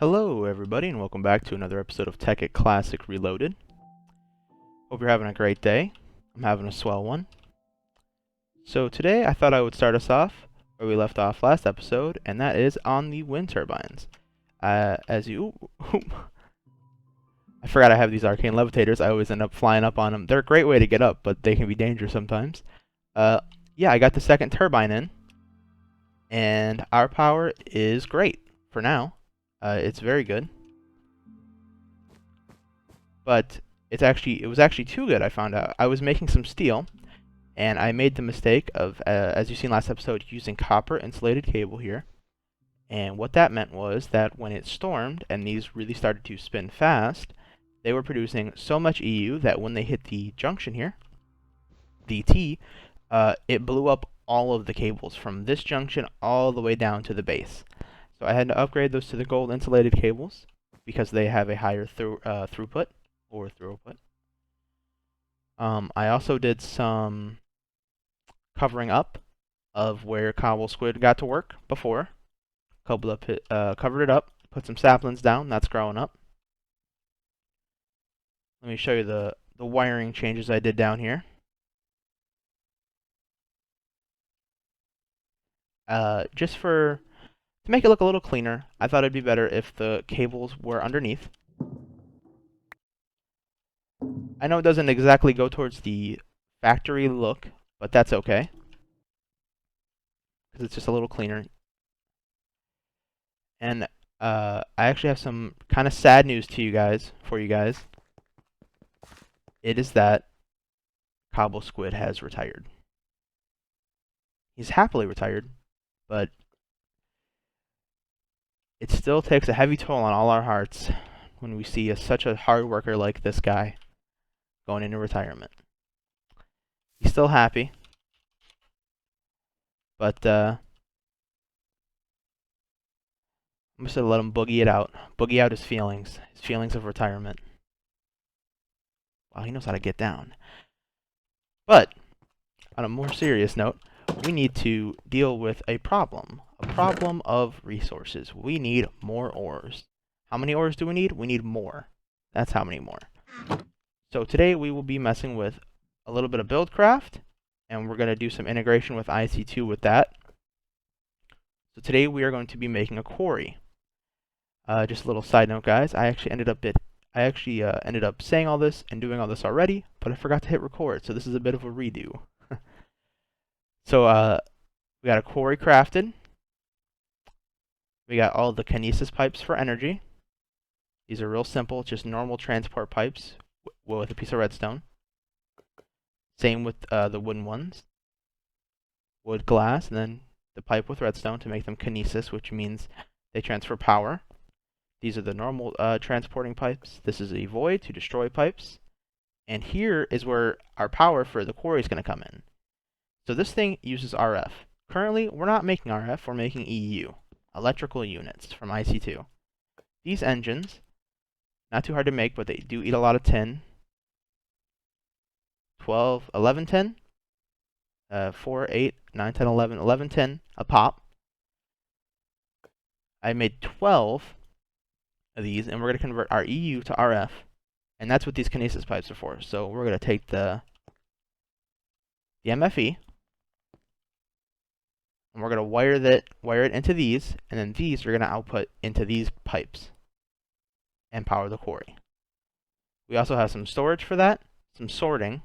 Hello everybody and welcome back to another episode of Tekkit Classic Reloaded. Hope you're having a great day. I'm having a swell one. So today I thought I would start us off where we left off last episode, and that is on the wind turbines. I forgot I have these arcane levitators. I always end up flying up on them. They're a great way to get up, but they can be dangerous sometimes. Yeah, I got the second turbine in, and our power is great for now. It's very good. But it was actually too good, I found out. I was making some steel, and I made the mistake of, as you've seen last episode, using copper insulated cable here. And what that meant was that when it stormed, and these really started to spin fast, they were producing so much EU that when they hit the junction here, the T, it blew up all of the cables from this junction all the way down to the base. So I had to upgrade those to the gold insulated cables because they have a higher throughput. I also did some covering up of where CobblSquid got to work before. Covered it up, put some saplings down, that's growing up. Let me show you the wiring changes I did down here. Just to make it look a little cleaner, I thought it'd be better if the cables were underneath. I know it doesn't exactly go towards the factory look, but that's okay, because it's just a little cleaner. And I actually have some kind of sad news for you guys. It is that CobblSquid has retired. He's happily retired, but it still takes a heavy toll on all our hearts when we see such a hard worker like this guy going into retirement. He's still happy, but I'm just gonna let him boogie out his feelings of retirement. Wow, he knows how to get down. But on a more serious note, we need to deal with a problem of resources. We need more ores. How many ores do we need? We need more. That's how many more. So today we will be messing with a little bit of Buildcraft, and we're going to do some integration with IC2 with that. So today we are going to be making a quarry. Just a little side note, guys. I actually ended up saying all this and doing all this already, but I forgot to hit record, so this is a bit of a redo. So we got a quarry crafted. We got all the kinesis pipes for energy. These are real simple, just normal transport pipes with a piece of redstone. Same with the wooden ones. Wood, glass, and then the pipe with redstone to make them kinesis, which means they transfer power. These are the normal transporting pipes. This is a void to destroy pipes. And here is where our power for the quarry is going to come in. So this thing uses RF. Currently, we're not making RF, we're making EU, electrical units from IC2. These engines, not too hard to make, but they do eat a lot of tin. 12, 11 tin, 4, 8, 9, 10, 11, 11 tin a pop. I made 12 of these, and we're going to convert our EU to RF, and that's what these kinesis pipes are for. So we're going to take the MFE, and we're going to wire it into these, and then these are going to output into these pipes and power the quarry. We also have some storage for that, some sorting,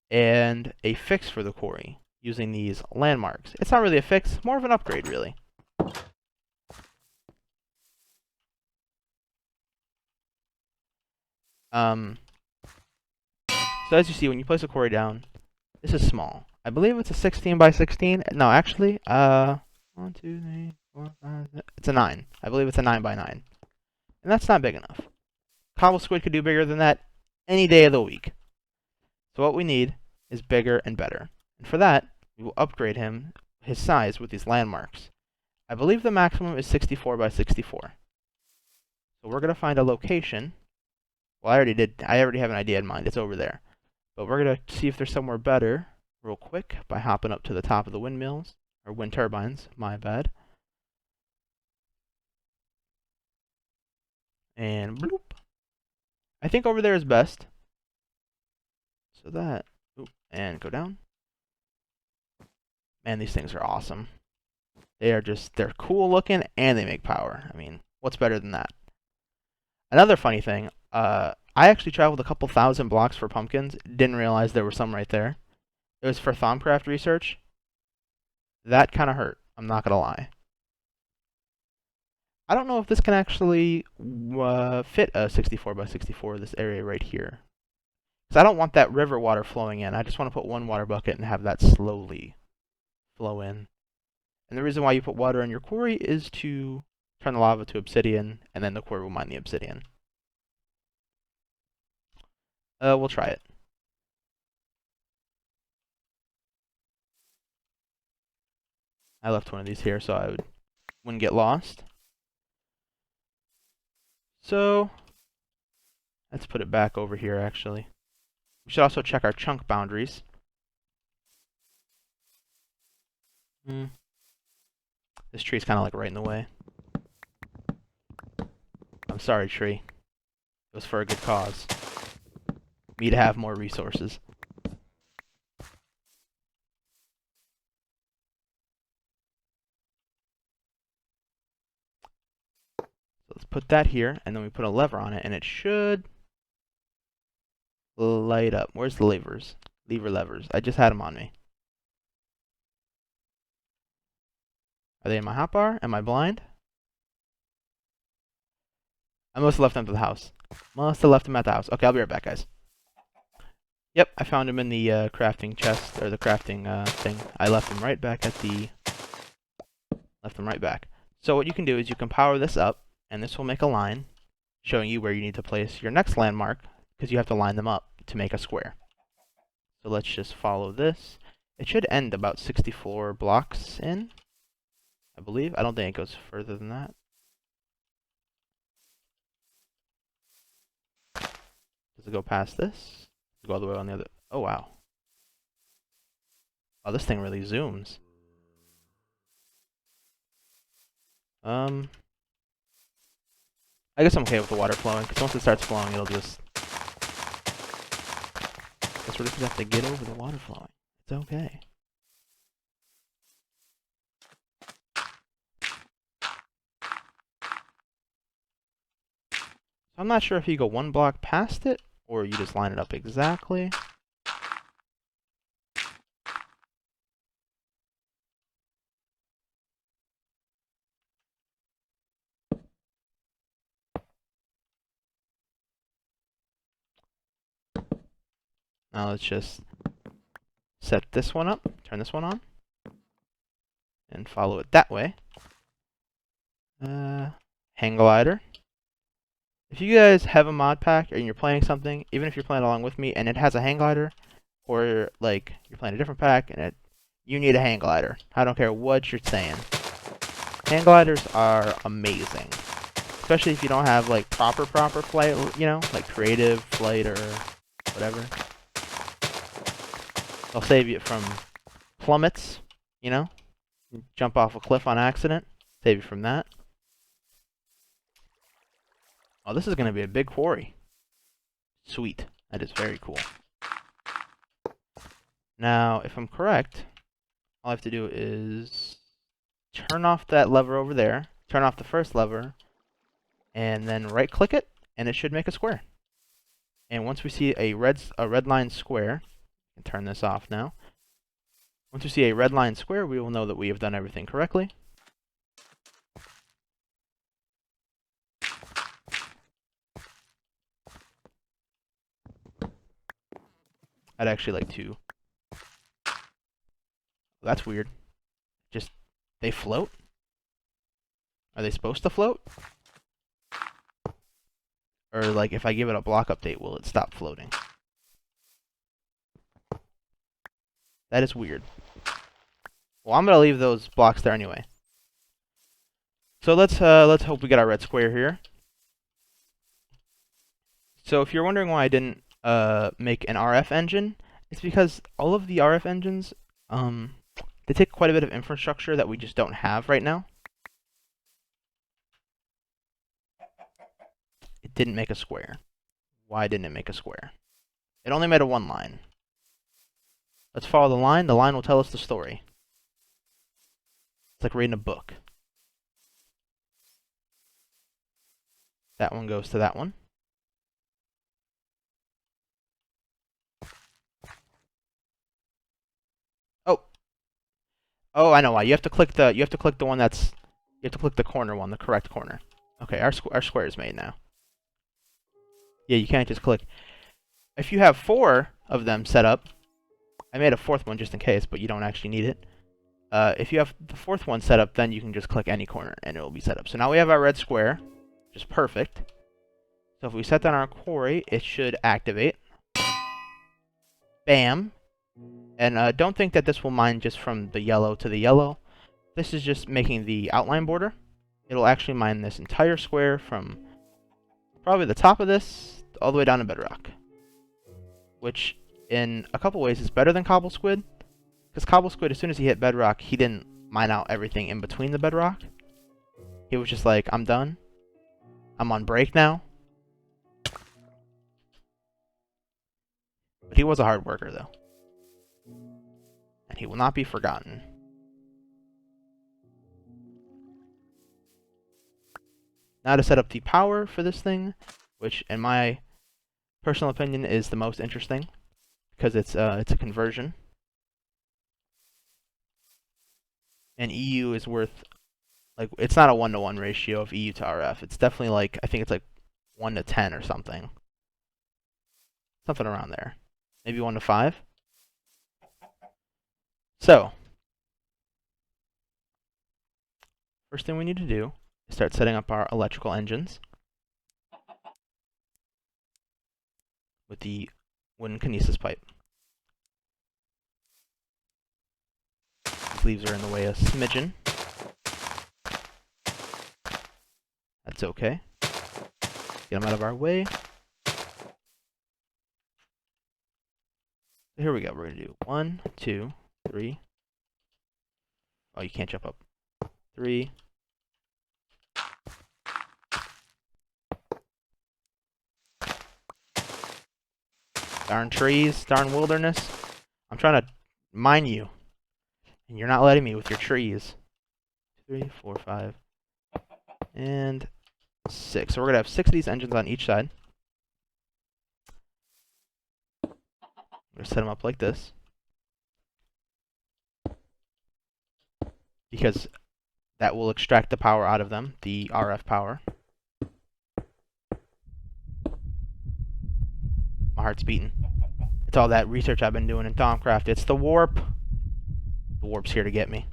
and a fix for the quarry using these landmarks. It's not really a fix, more of an upgrade, really. So as you see, when you place a quarry down, this is small. I believe it's a 16 by 16. No, actually, 1, 2, 3, 4, 5, 6. It's a 9. I believe it's a 9 by 9. And that's not big enough. CobblSquid could do bigger than that any day of the week. So what we need is bigger and better. And for that, we will upgrade his size with these landmarks. I believe the maximum is 64 by 64. So we're going to find a location. Well, I already have an idea in mind. It's over there. But we're going to see if there's somewhere better real quick by hopping up to the top of the windmills, or wind turbines, my bad. And bloop. I think over there is best. So that, oop, and go down. Man, these things are awesome. They're cool looking and they make power. I mean, what's better than that? Another funny thing, I actually traveled a couple thousand blocks for pumpkins. Didn't realize there were some right there. It was for Thaumcraft research. That kind of hurt. I'm not gonna lie. I don't know if this can actually fit a 64 by 64, this area right here. Because I don't want that river water flowing in. I just want to put one water bucket and have that slowly flow in. And the reason why you put water in your quarry is to turn the lava to obsidian, and then the quarry will mine the obsidian. We'll try it. I left one of these here so I wouldn't get lost. So, let's put it back over here, actually. We should also check our chunk boundaries. This tree's kind of like right in the way. I'm sorry, tree. It was for a good cause. Me to have more resources. So let's put that here, and then we put a lever on it, and it should light up. Where's the levers? Levers. I just had them on me. Are they in my hotbar? Am I blind? I must have left them at the house. Must have left them at the house. Okay, I'll be right back, guys. Yep, I found them in the crafting chest, or the crafting thing. I left them right back at the... Left them right back. So what you can do is you can power this up, and this will make a line showing you where you need to place your next landmark, because you have to line them up to make a square. So let's just follow this. It should end about 64 blocks in, I believe. I don't think it goes further than that. Does it go past this? Does it go all the way on the other? Oh, wow. Oh, this thing really zooms. I guess I'm okay with the water flowing, because once it starts flowing, it'll just... I guess we're just gonna have to get over the water flowing. It's okay. I'm not sure if you go one block past it, or you just line it up exactly. Now let's just set this one up, turn this one on, and follow it that way. Hang glider. If you guys have a mod pack, or you're playing something, even if you're playing along with me, and it has a hang glider, or like you're playing a different pack, and you need a hang glider. I don't care what you're saying. Hang gliders are amazing. Especially if you don't have like proper flight, you know, like creative flight or whatever. They'll save you from plummets, you know? You jump off a cliff on accident. Save you from that. Oh, this is going to be a big quarry. Sweet. That is very cool. Now, if I'm correct, all I have to do is turn off that lever over there, turn off the first lever, and then right-click it, and it should make a square. And once we see a red line square, I can turn this off now. Once we see a red line square, we will know that we have done everything correctly. I'd actually like to... That's weird. Just, they float? Are they supposed to float? Or, like, if I give it a block update, will it stop floating? That is weird. Well, I'm going to leave those blocks there anyway. So let's hope we get our red square here. So if you're wondering why I didn't make an RF engine, it's because all of the RF engines, they take quite a bit of infrastructure that we just don't have right now. didn't make a square. Why didn't it make a square? It only made a one line. Let's follow the line. The line will tell us the story. It's like reading a book. That one goes to that one. Oh. Oh, I know why. You have to click the one that's you have to click the corner one, the correct corner. Okay, our square is made now. Yeah, you can't just click. If you have 4 of them set up, I made a 4th one just in case, but you don't actually need it. If you have the 4th one set up, then you can just click any corner and it will be set up. So now we have our red square, which is perfect. So if we set down our quarry, it should activate. Bam. And don't think that this will mine just from the yellow to the yellow. This is just making the outline border. It'll actually mine this entire square from probably the top of this all the way down to bedrock. Which, in a couple ways, is better than CobblSquid. Because CobblSquid, as soon as he hit bedrock, he didn't mine out everything in between the bedrock. He was just like, I'm done. I'm on break now. But he was a hard worker, though. And he will not be forgotten. Now to set up the power for this thing, which, in my personal opinion, is the most interesting. Because it's a conversion. And EU is worth, like, it's not a 1-to-1 ratio of EU to RF. It's definitely like, I think it's like 1 to 10 or something. Something around there. Maybe 1 to 5. So, first thing we need to do is start setting up our electrical engines with the wooden kinesis pipe. These leaves are in the way a smidgen. That's okay. Get them out of our way. So here we go. We're going to do 1, 2, 3. Oh, you can't jump up. 3. Darn trees, darn wilderness. I'm trying to mine you. And you're not letting me with your trees. 3, 4, 5, and 6. So we're going to have 6 of these engines on each side. I'm going to set them up like this. Because that will extract the power out of them, the RF power. My heart's beating. It's all that research I've been doing in Thaumcraft. It's the warp. The warp's here to get me.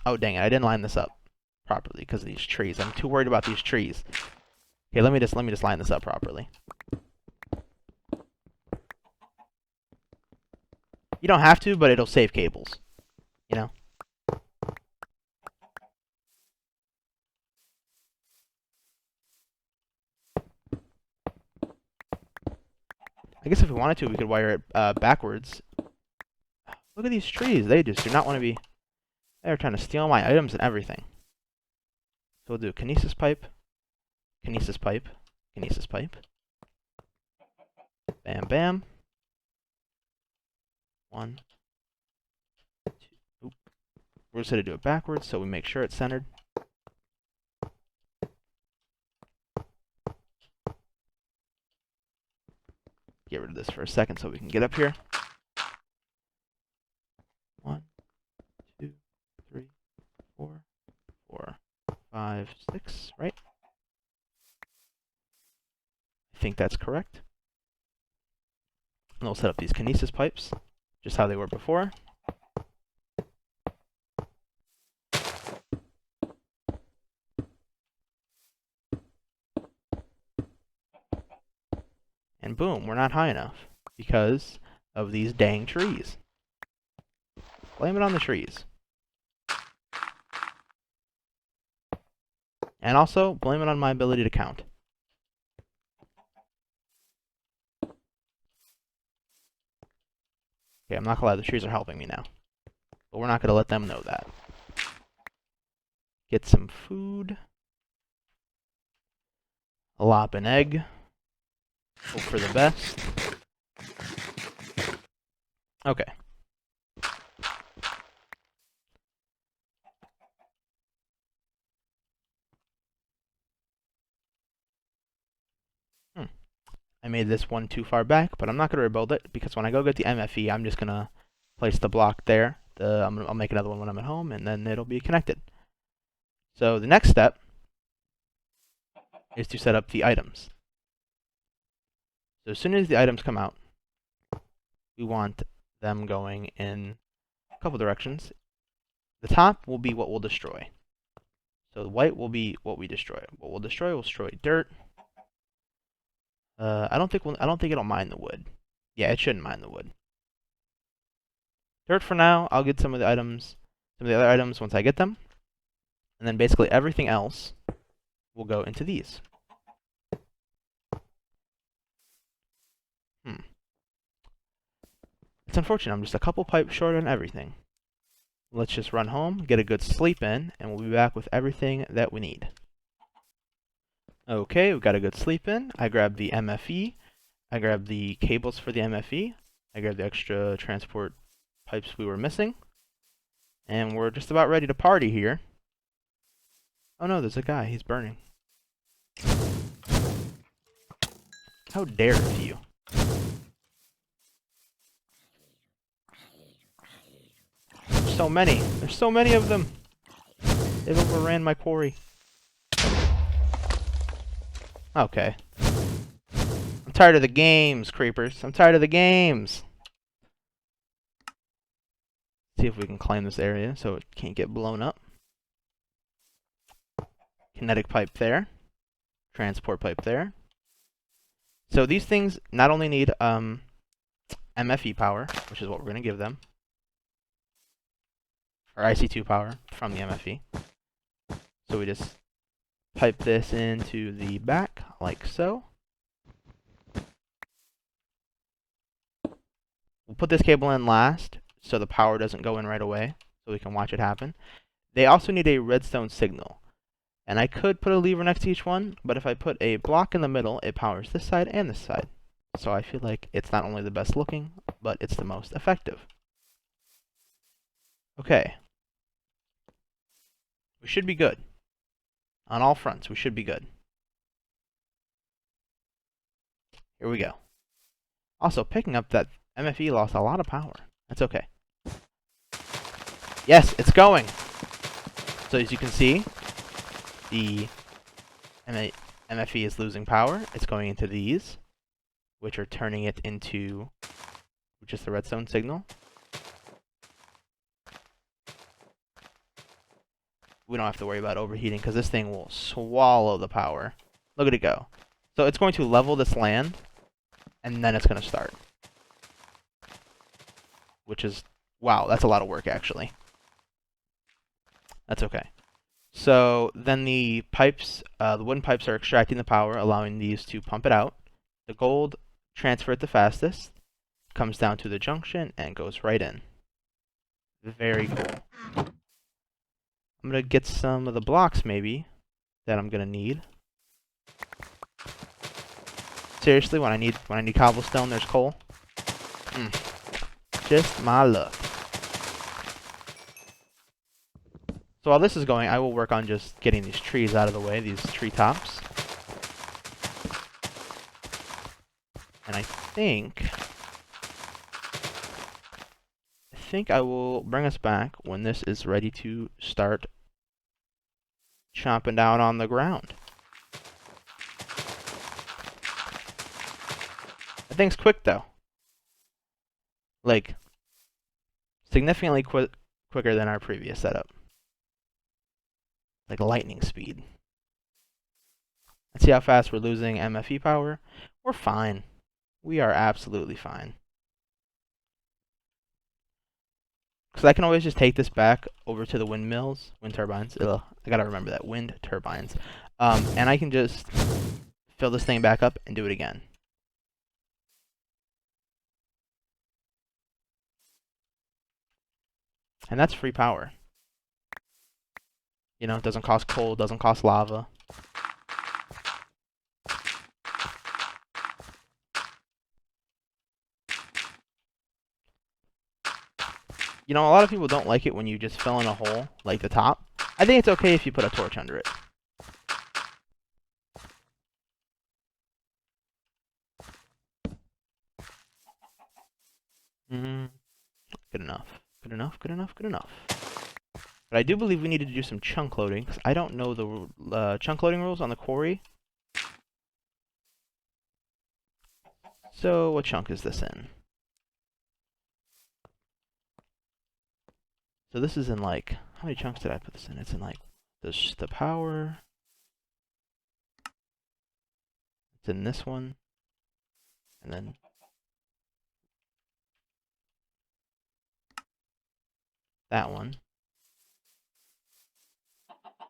Oh, dang it. I didn't line this up properly because of these trees. I'm too worried about these trees. Okay, let me just line this up properly. You don't have to, but it'll save cables. You know? I guess if we wanted to, we could wire it backwards. Look at these trees. They just do not want to be... They're trying to steal my items and everything. So we'll do kinesis pipe, kinesis pipe, kinesis pipe. Bam, bam. 1, 2. Oop. We're just going to do it backwards so we make sure it's centered. Get rid of this for a second so we can get up here. 1, 2, 3, 4, 4, 5, 6, right? I think that's correct. And we'll set up these kinesis pipes, just how they were before. And boom, we're not high enough because of these dang trees. Blame it on the trees. And also, blame it on my ability to count. Okay, I'm not gonna lie, the trees are helping me now. But we're not gonna let them know that. Get some food. Lop an egg. Hope for the best. Okay. I made this one too far back, but I'm not going to rebuild it because when I go get the MFE, I'm just going to place the block there. I'll make another one when I'm at home, and then it'll be connected. So the next step is to set up the items. So as soon as the items come out, we want them going in a couple directions. The top will be what we'll destroy. So the white will be what we destroy. What we'll destroy dirt. I don't think it'll mine the wood. Yeah, it shouldn't mine the wood. Dirt for now. I'll get some of the other items once I get them. And then basically everything else will go into these. It's unfortunate, I'm just a couple pipes short on everything. Let's just run home, get a good sleep in, and we'll be back with everything that we need. Okay, we've got a good sleep in. I grabbed the MFE. I grabbed the cables for the MFE. I grabbed the extra transport pipes we were missing. And we're just about ready to party here. Oh no, there's a guy. He's burning. How dare you? There's so many. There's so many of them. They've overran my quarry. Okay. I'm tired of the games, creepers. I'm tired of the games. See if we can claim this area so it can't get blown up. Kinetic pipe there. Transport pipe there. So these things not only need MFE power, which is what we're going to give them, or IC2 power from the MFE. So we just pipe this into the back like so. We'll put this cable in last so the power doesn't go in right away, so we can watch it happen. They also need a redstone signal. And I could put a lever next to each one, but if I put a block in the middle, it powers this side and this side. So I feel like it's not only the best looking, but it's the most effective. Okay. We should be good. On all fronts, we should be good. Here we go. Also, picking up that MFE lost a lot of power. That's okay. Yes, it's going! So as you can see, the MFE is losing power. It's going into these, which are turning it into just the redstone signal. We don't have to worry about overheating because this thing will swallow the power. Look at it go. So it's going to level this land, and then it's going to start. Which is, wow, that's a lot of work actually. That's okay. So then the pipes, the wooden pipes are extracting the power, allowing these to pump it out. The gold transfer it the fastest, comes down to the junction, and goes right in. Very cool. I'm going to get some of the blocks, maybe, that I'm going to need. Seriously, when I need cobblestone, there's coal. Just my luck. So while this is going, I will work on just getting these trees out of the way, these tree tops. And I think I will bring us back when this is ready to start chomping down on the ground. That thing's quick though. Like, significantly quicker than our previous setup. Like lightning speed. Let's see how fast we're losing MFE power. We're fine. We are absolutely fine. Because I can always just take this back over to the windmills, wind turbines. Ugh, I gotta remember that, wind turbines. And I can just fill this thing back up and do it again. And that's free power. You know, it doesn't cost coal, doesn't cost lava. You know, a lot of people don't like it when you just fill in a hole, like the top. I think it's okay if you put a torch under it. Mm, good enough. Good enough, good enough, good enough. But I do believe we need to do some chunk loading, because I don't know the chunk loading rules on the quarry. So, what chunk is this in? So this is in like, how many chunks did I put this in? It's in like the power. It's in this one. And then that one. I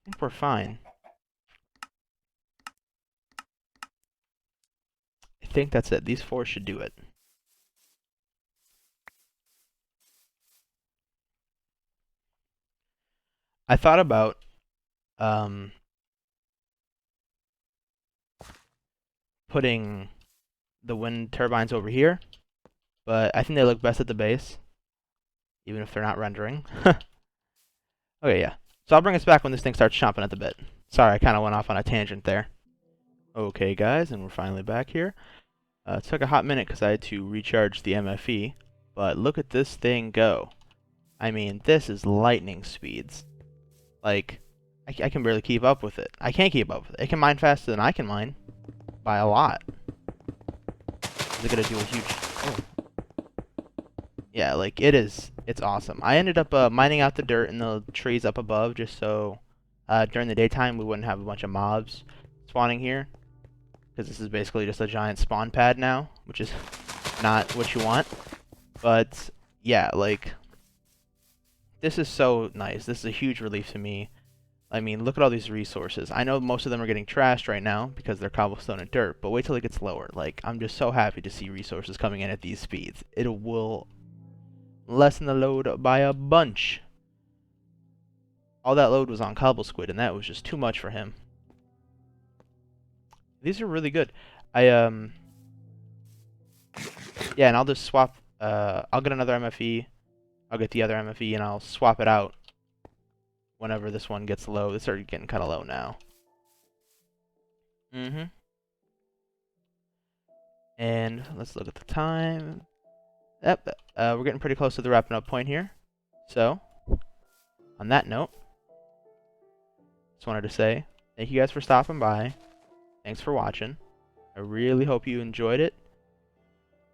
think we're fine. I think that's it. These 4 should do it. I thought about putting the wind turbines over here, but I think they look best at the base, even if they're not rendering. Okay, yeah. So I'll bring us back when this thing starts chomping at the bit. Sorry, I kind of went off on a tangent there. Okay, guys, and we're finally back here. It took a hot minute because I had to recharge the MFE, but look at this thing go. I mean, this is lightning speeds. Like, I can barely keep up with it. I can't keep up with it. It can mine faster than I can mine. By a lot. Is it gonna do a huge... Oh. Yeah, like, it's awesome. I ended up mining out the dirt and the trees up above just so during the daytime we wouldn't have a bunch of mobs spawning here. Because this is basically just a giant spawn pad now, which is not what you want. But, yeah, like, this is so nice. This is a huge relief to me. I mean, look at all these resources. I know most of them are getting trashed right now because they're cobblestone and dirt, but wait till it gets lower. Like, I'm just so happy to see resources coming in at these speeds. It will lessen the load by a bunch. All that load was on CobbbleSquid, and that was just too much for him. These are really good. Yeah, and I'll just swap, I'll get another MFE, I'll get the other MFE, and I'll swap it out whenever this one gets low. It's already getting kind of low now. And let's look at the time. Yep, we're getting pretty close to the wrapping up point here. So, on that note, just wanted to say thank you guys for stopping by. Thanks for watching. I really hope you enjoyed it.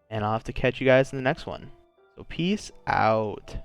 And I'll have to catch you guys in the next one. So peace out.